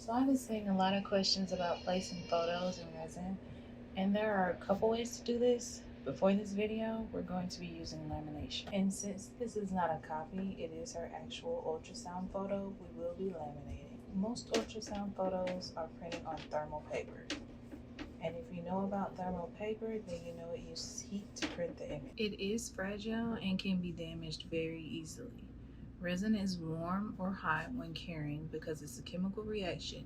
So I've been seeing a lot of questions about placing photos in resin, and there are a couple ways to do this. But for this video, we're going to be using lamination. And since this is not a copy, it is our actual ultrasound photo, we will be laminating. Most ultrasound photos are printed on thermal paper. And if you know about thermal paper, then you know it uses heat to print the image. It is fragile and can be damaged very easily. Resin is warm or hot when curing because it's a chemical reaction,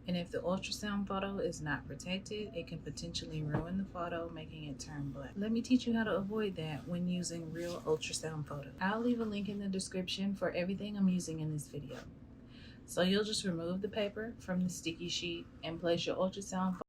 and if the ultrasound photo is not protected, it can potentially ruin the photo, making it turn black. Let me teach you how to avoid that when using real ultrasound photos. I'll leave a link in the description for everything I'm using in this video. So you'll just remove the paper from the sticky sheet and place your ultrasound photo.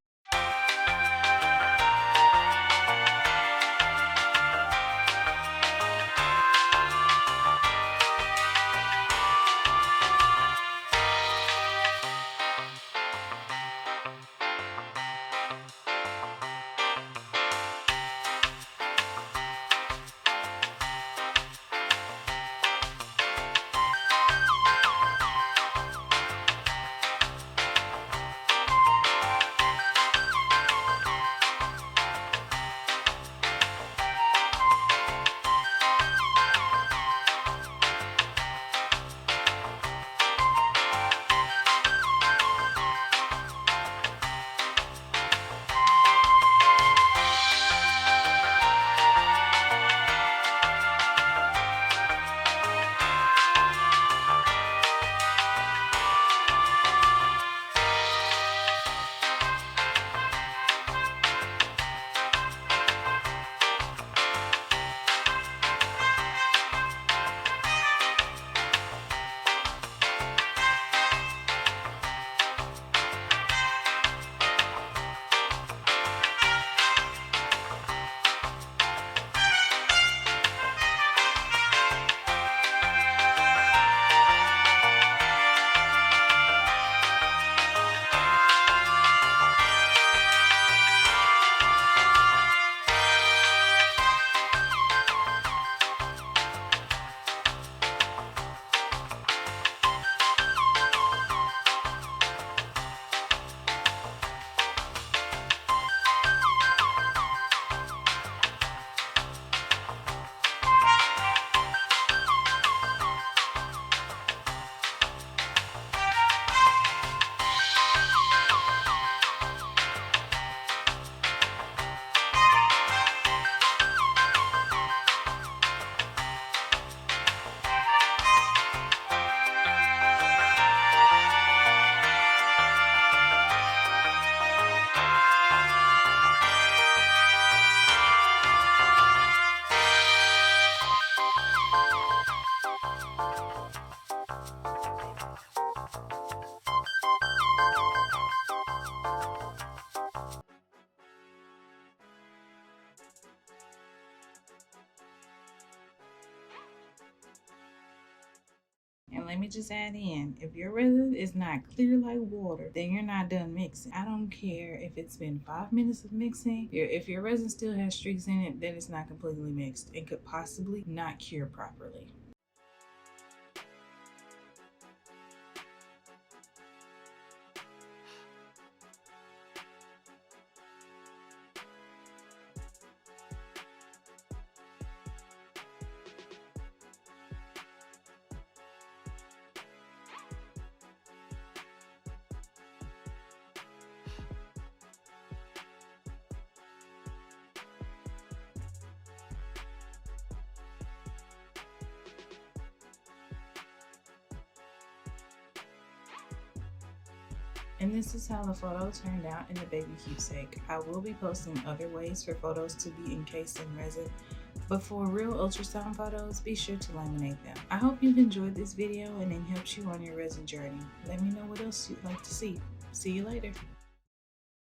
And let me just add in, if your resin is not clear like water, then you're not done mixing. I don't care if it's been 5 minutes of mixing. If your resin still has streaks in it, then it's not completely mixed and could possibly not cure properly. And this is how the photo turned out in the baby keepsake. I will be posting other ways for photos to be encased in resin, but for real ultrasound photos, be sure to laminate them. I hope you've enjoyed this video and it helps you on your resin journey. Let me know what else you'd like to see. See you later.